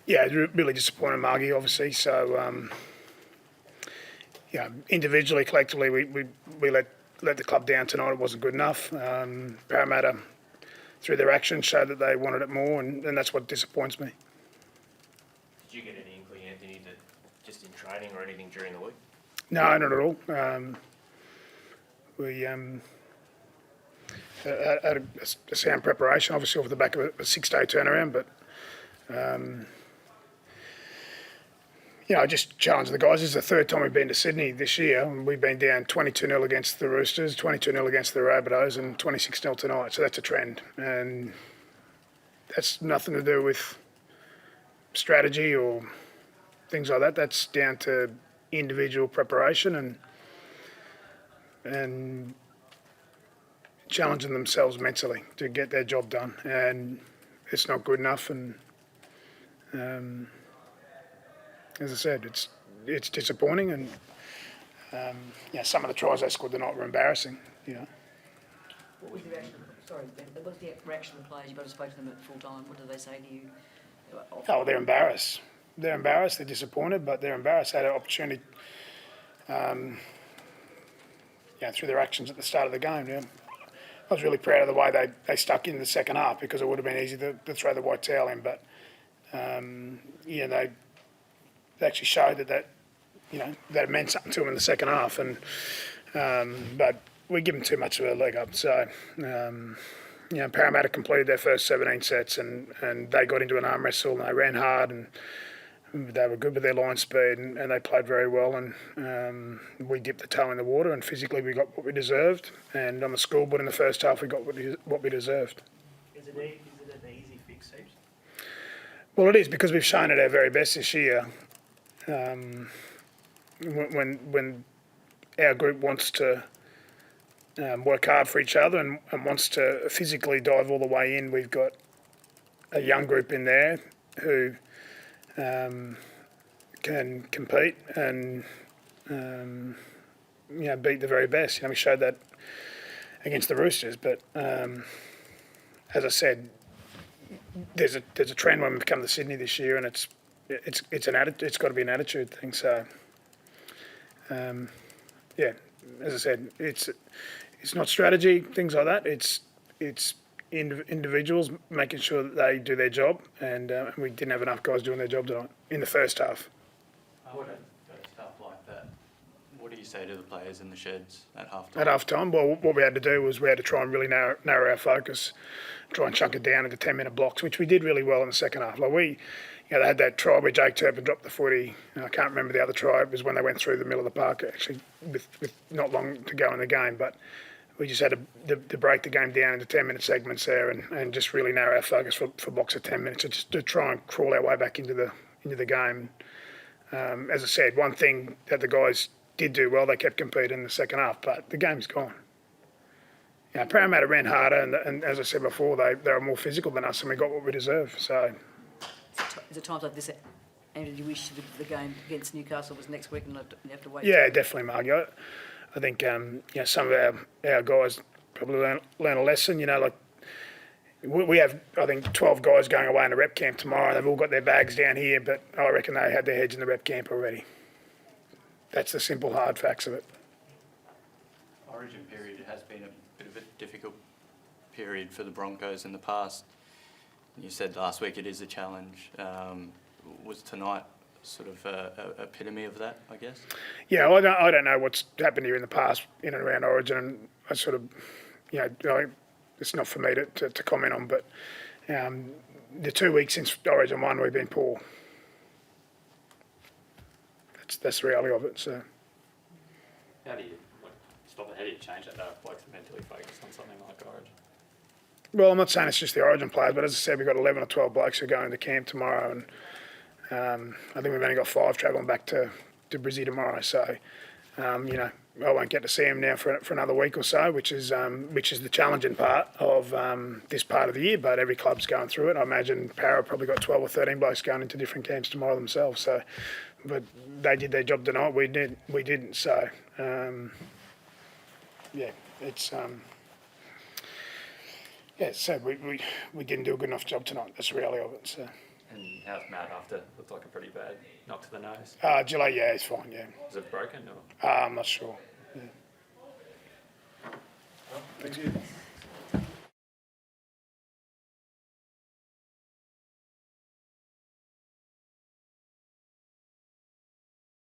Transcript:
Yeah, really disappointed, Margie, obviously. So, individually, collectively, we let the club down tonight. It wasn't good enough. Parramatta, through their actions, showed that they wanted it more, and that's what disappoints me. Did you get any inkling, Anthony, that just in training or anything during the week? No, not at all. We had a sound preparation, obviously off the back of a 6-day turnaround, but I just challenge the guys. This is the third time we've been to Sydney this year, and we've been down 22-0 against the Roosters, 22-0 against the Rabbitohs, and 26-0 tonight. So that's a trend, and that's nothing to do with strategy or things like that. That's down to individual preparation and challenging themselves mentally to get their job done, and it's not good enough. And as I said, it's disappointing, and some of the tries they scored tonight were embarrassing. What was the reaction? Sorry, Ben, what was the reaction of the players? You both spoke to them at full time. What did they say to you? Oh, they're embarrassed. They're embarrassed. They're disappointed, but they're embarrassed. They had an opportunity, through their actions at the start of the game. Yeah. I was really proud of the way they stuck in the second half, because it would have been easy to throw the white towel in, but they actually showed that it meant something to them in the second half, and but we give them too much of a leg up. So Parramatta completed their first 17 sets, and they got into an arm wrestle, and they ran hard, and they were good with their line speed, and they played very well, and we dipped the toe in the water, and physically we got what we deserved, and on the scoreboard in the first half we got what we deserved. Is it an easy fix, Heaps? Well, it is, because we've shown at our very best this year. When our group wants to work hard for each other and wants to physically dive all the way in, we've got a young group in there who can compete and beat the very best. We showed that against the Roosters, but as I said, there's a trend when we come to Sydney this year, and it's it's got to be an attitude thing. So as I said, it's not strategy, things like that. It's individuals making sure that they do their job, and we didn't have enough guys doing their job tonight in the first half. Stuff like that, what do you say to the players in the sheds at half-time? At half-time, well, what we had to do was we had to try and really narrow our focus, try and chunk it down into 10-minute blocks, which we did really well in the second half. Like they had that try where Jake Turpin dropped the footy. I can't remember the other try. It was when they went through the middle of the park, actually, with not long to go in the game. But we just had to break the game down into 10-minute segments there, and just really narrow our focus for blocks of 10 minutes, just to try and crawl our way back into the game. As I said, one thing that the guys did do well, they kept competing in the second half, but the game's gone. Parramatta ran harder, and as I said before, they were more physical than us, and we got what we deserved. So, is it times like this, Andrew, do you wish the game against Newcastle was next week and you have to wait? Yeah, definitely, Margie. I think some of our guys probably learn a lesson. Like we have, I think, 12 guys going away in the rep camp tomorrow. They've all got their bags down here, but I reckon they had their heads in the rep camp already. That's the simple, hard facts of it. Origin period has been a bit of a difficult period for the Broncos in the past. You said last week it is a challenge. Was tonight sort of a epitome of that, I guess? Yeah, I don't know what's happened here in the past in and around Origin, and I sort of, it's not for me to comment on, but the 2 weeks since Origin 1, we've been poor. That's the reality of it. So, how do you stop it? How do you change that? If blokes are mentally focused on something like Origin? Well, I'm not saying it's just the Origin players, but as I said, we've got 11 or 12 blokes who are going to camp tomorrow, and I think we've only got 5 travelling back to Brizzy tomorrow. So, I won't get to see them now for another week or so, which is the challenging part of this part of the year. But every club's going through it. I imagine Para probably got 12 or 13 blokes going into different camps tomorrow themselves. So, but they did their job tonight. We didn't. So, it's. So we didn't do a good enough job tonight. That's the reality of it. So. And how's Matt after? Looked like a pretty bad knock to the nose. Gillette, yeah, he's fine, yeah. Was it broken or? I'm not sure. Thank you.